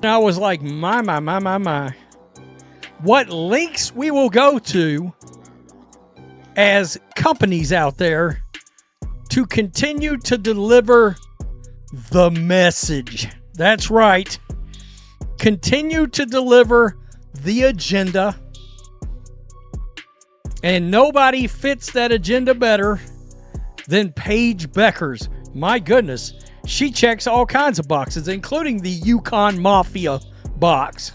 I was like, my. What links we will go to as companies out there to continue to deliver the message. That's right. Continue to deliver the agenda. And nobody fits that agenda better than Paige Bueckers. My goodness. She checks all kinds of boxes, including the Yukon Mafia box.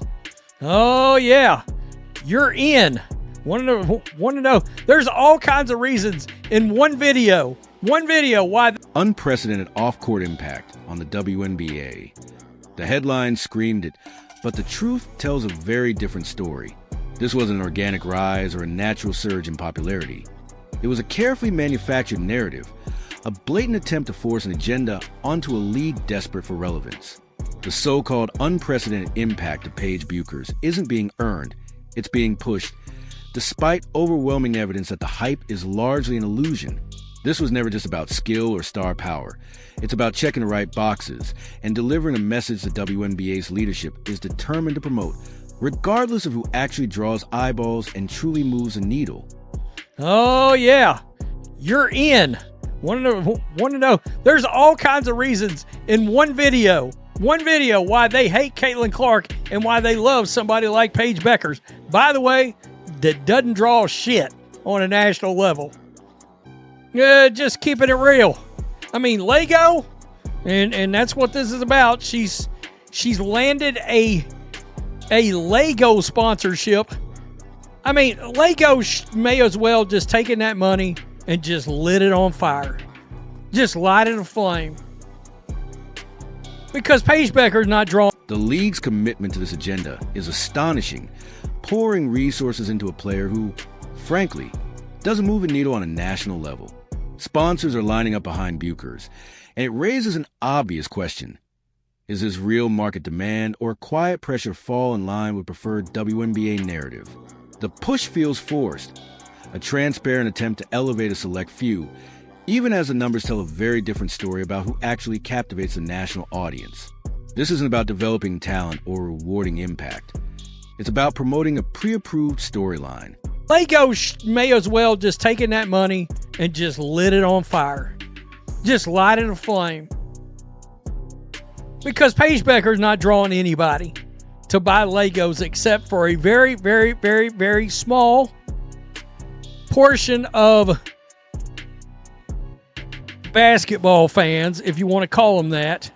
Oh, yeah. You're in. Want to know? There's all kinds of reasons in one video why. Unprecedented off-court impact on the WNBA. The headline screamed it, but the truth tells a very different story. This wasn't an organic rise or a natural surge in popularity. It was a carefully manufactured narrative, a blatant attempt to force an agenda onto a league desperate for relevance. The so-called unprecedented impact of Paige Bueckers isn't being earned, it's being pushed, despite overwhelming evidence that the hype is largely an illusion. This was never just about skill or star power. It's about checking the right boxes and delivering a message the WNBA's leadership is determined to promote, regardless of who actually draws eyeballs and truly moves a needle. Oh, yeah. You're in. Want to know? There's all kinds of reasons in one video why they hate Caitlin Clark and why they love somebody like Paige Bueckers. By the way, that doesn't draw shit on a national level. Just keeping it real. I mean, Lego, and that's what this is about. She's landed a Lego sponsorship. I mean, Lego may as well just taken that money and just lit it on fire. Just light it aflame. Because Paige Bueckers not drawing. The league's commitment to this agenda is astonishing, pouring resources into a player who, frankly, doesn't move a needle on a national level. Sponsors are lining up behind Bueckers, and it raises an obvious question. Is this real market demand or quiet pressure fall in line with preferred WNBA narrative? The push feels forced, a transparent attempt to elevate a select few, even as the numbers tell a very different story about who actually captivates the national audience. This isn't about developing talent or rewarding impact. It's about promoting a pre-approved storyline. Lego may as well just taken that money and just lit it on fire. Just light it aflame. Because Paige Bueckers not drawing anybody to buy Legos except for a very, very, very, very small portion of basketball fans, if you want to call them that.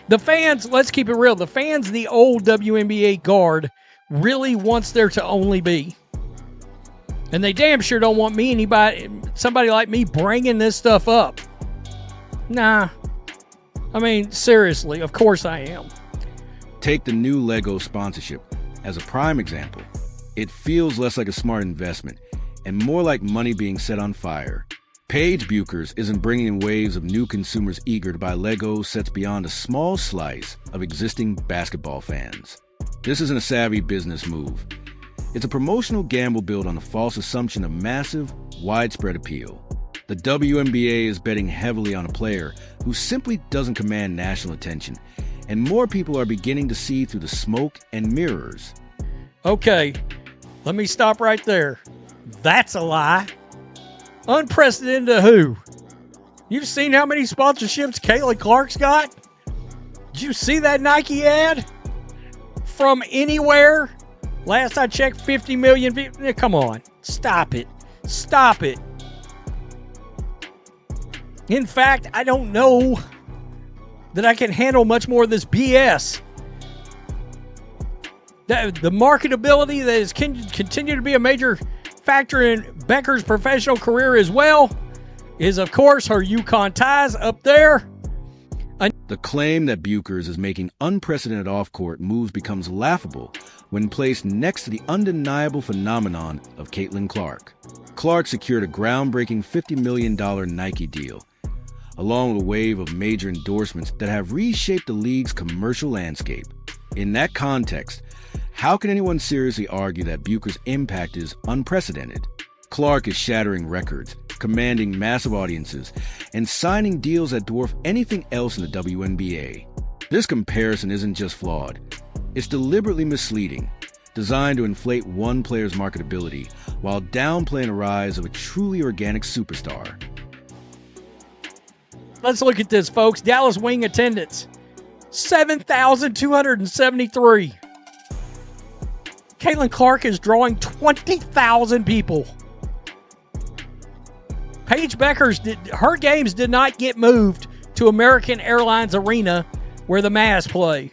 The fans, let's keep it real, the fans, the old WNBA guard, really wants there to only be. And they damn sure don't want somebody like me bringing this stuff up. Nah. I mean, seriously, of course I am. Take the new Lego sponsorship as a prime example. It feels less like a smart investment and more like money being set on fire. Paige Bueckers isn't bringing in waves of new consumers eager to buy Lego sets beyond a small slice of existing basketball fans. This isn't a savvy business move. It's a promotional gamble built on the false assumption of massive, widespread appeal. The WNBA is betting heavily on a player who simply doesn't command national attention, and more people are beginning to see through the smoke and mirrors. Okay, let me stop right there. That's a lie. Unprecedented to who? You've seen how many sponsorships Caitlin Clark's got? Did you see that Nike ad? From anywhere? Last I checked, 50 million people. Come on. Stop it. Stop it. In fact, I don't know that I can handle much more of this BS. The marketability that has continued to be a major factor in Bueckers' professional career as well is, of course, her Yukon ties up there. The claim that Bueckers is making unprecedented off-court moves becomes laughable when placed next to the undeniable phenomenon of Caitlin Clark. Clark secured a groundbreaking $50 million Nike deal, along with a wave of major endorsements that have reshaped the league's commercial landscape. In that context, how can anyone seriously argue that Bueckers' impact is unprecedented? Clark is shattering records, commanding massive audiences, and signing deals that dwarf anything else in the WNBA. This comparison isn't just flawed, It's deliberately misleading, designed to inflate one player's marketability while downplaying the rise of a truly organic superstar. Let's look at this, folks. Dallas Wing attendance, 7,273. Caitlin Clark is drawing 20,000 people. Paige Bueckers, her games did not get moved to American Airlines Arena where the Mavs play.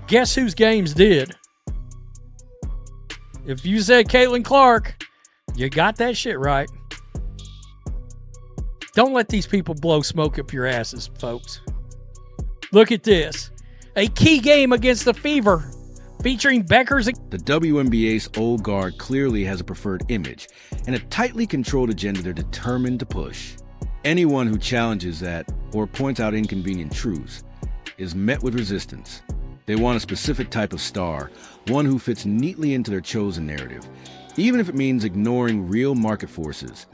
Guess whose games did? If you said Caitlin Clark, you got that shit right. Don't let these people blow smoke up your asses, folks. Look at this. A key game against the Fever featuring Bueckers. The WNBA's old guard clearly has a preferred image and a tightly controlled agenda they're determined to push. Anyone who challenges that or points out inconvenient truths is met with resistance. They want a specific type of star, one who fits neatly into their chosen narrative, even if it means ignoring real market forces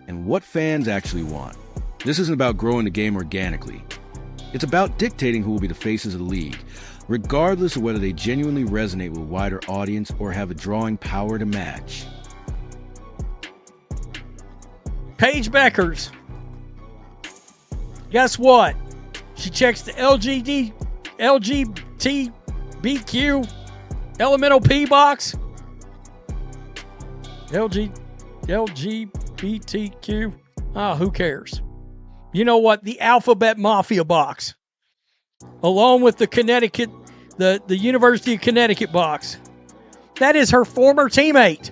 and what fans actually want. This isn't about growing the game organically. It's about dictating who will be the faces of the league, regardless of whether they genuinely resonate with a wider audience or have a drawing power to match. Paige Bueckers. Guess what? She checks the LGBTQ elemental P box. LGBTQ. Who cares? You know what? The Alphabet Mafia box. Along with the Connecticut, the University of Connecticut box. That is her former teammate.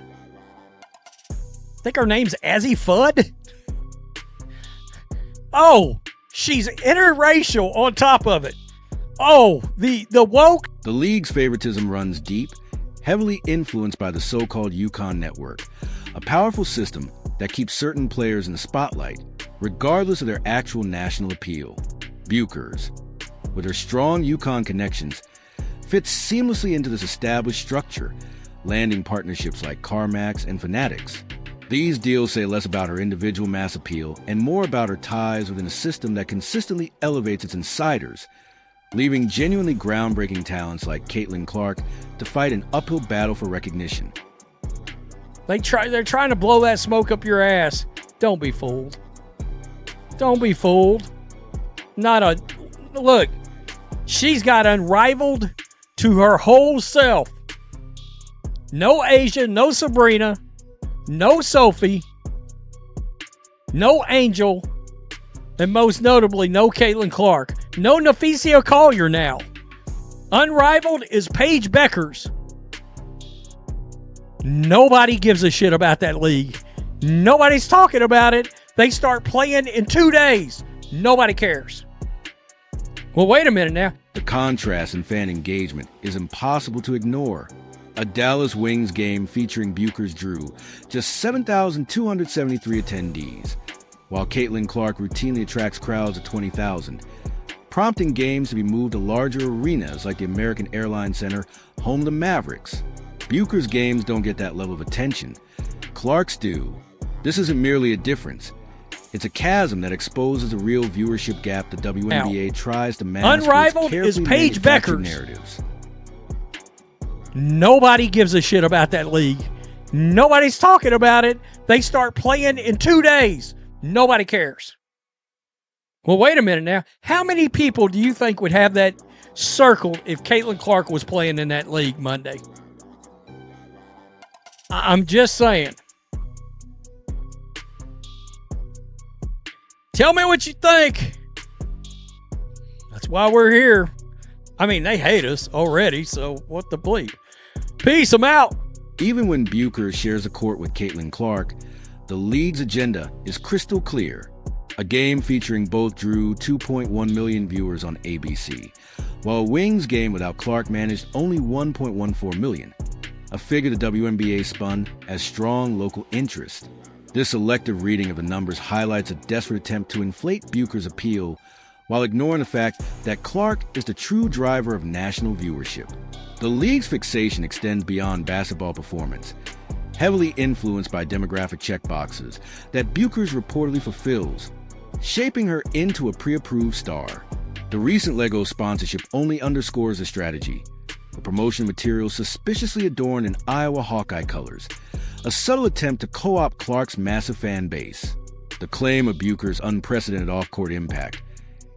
I think her name's Azzy Fudd. Oh, she's interracial on top of it. Oh, the woke. The league's favoritism runs deep, heavily influenced by the so-called UConn network, a powerful system that keeps certain players in the spotlight, regardless of their actual national appeal. Bueckers, with her strong UConn connections, fits seamlessly into this established structure, landing partnerships like CarMax and Fanatics. These deals say less about her individual mass appeal and more about her ties within a system that consistently elevates its insiders, leaving genuinely groundbreaking talents like Caitlin Clark to fight an uphill battle for recognition. They're trying to blow that smoke up your ass. Don't be fooled. Don't be fooled. Look, she's got unrivaled to her whole self. No Asia, no Sabrina, no Sophie, no Angel, and most notably, no Caitlin Clark. No Naphesia Collier now. Unrivaled is Paige Bueckers. Nobody gives a shit about that league. Nobody's talking about it. They start playing in 2 days. Nobody cares. Well, wait a minute now. The contrast in fan engagement is impossible to ignore. A Dallas Wings game featuring Bueckers drew just 7,273 attendees, while Caitlin Clark routinely attracts crowds of 20,000, prompting games to be moved to larger arenas like the American Airlines Center, home to Mavericks. Bueckers' games don't get that level of attention. Clark's do. This isn't merely a difference. It's a chasm that exposes a real viewership gap the WNBA tries to mask. Unrivaled is Paige Bueckers. Narratives. Nobody gives a shit about that league. Nobody's talking about it. They start playing in 2 days. Nobody cares. Well, wait a minute now. How many people do you think would have that circled if Caitlin Clark was playing in that league Monday? I'm just saying. Tell me what you think. That's why we're here. I mean, they hate us already, so what the bleep. Peace, I'm out. Even when Bueckers shares a court with Caitlin Clark, the league's agenda is crystal clear. A game featuring both drew 2.1 million viewers on ABC, while a Wings game without Clark managed only 1.14 million, a figure the WNBA spun as strong local interest. This selective reading of the numbers highlights a desperate attempt to inflate Bueckers' appeal while ignoring the fact that Clark is the true driver of national viewership. The league's fixation extends beyond basketball performance, heavily influenced by demographic checkboxes that Bueckers reportedly fulfills, shaping her into a pre-approved star. The recent Lego sponsorship only underscores the strategy. A promotion material suspiciously adorned in Iowa Hawkeye colors, a subtle attempt to co-opt Clark's massive fan base. The claim of Bueckers' unprecedented off-court impact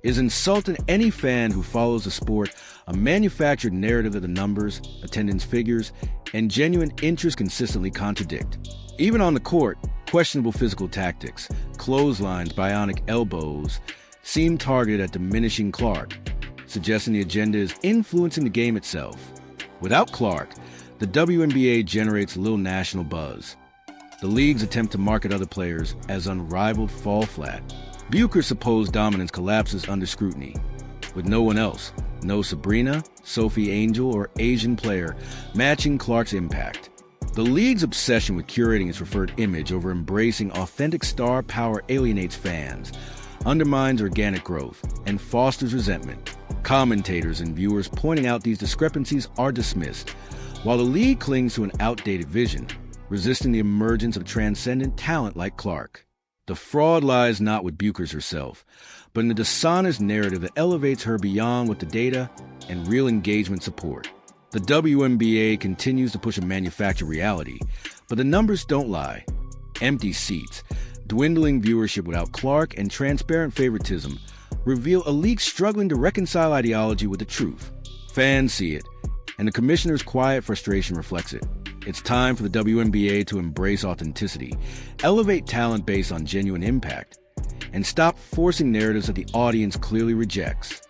is insulting any fan who follows the sport, a manufactured narrative that the numbers, attendance figures, and genuine interest consistently contradict. Even on the court, questionable physical tactics, clotheslines, bionic elbows, seem targeted at diminishing Clark, suggesting the agenda is influencing the game itself. Without Clark, the WNBA generates little national buzz. The league's attempt to market other players as unrivaled fall flat. Bueckers' supposed dominance collapses under scrutiny. With no one else, no Sabrina, Sophie Angel, or Asian player matching Clark's impact. The league's obsession with curating its preferred image over embracing authentic star power alienates fans, undermines organic growth, and fosters resentment. Commentators and viewers pointing out these discrepancies are dismissed, while the league clings to an outdated vision, resisting the emergence of transcendent talent like Clark. The fraud lies not with Bueckers herself, but in the dishonest narrative that elevates her beyond what the data and real engagement support. The WNBA continues to push a manufactured reality, but the numbers don't lie. Empty seats, dwindling viewership without Clark, and transparent favoritism reveal a league struggling to reconcile ideology with the truth. Fans see it, and the commissioner's quiet frustration reflects it. It's time for the WNBA to embrace authenticity, elevate talent based on genuine impact, and stop forcing narratives that the audience clearly rejects.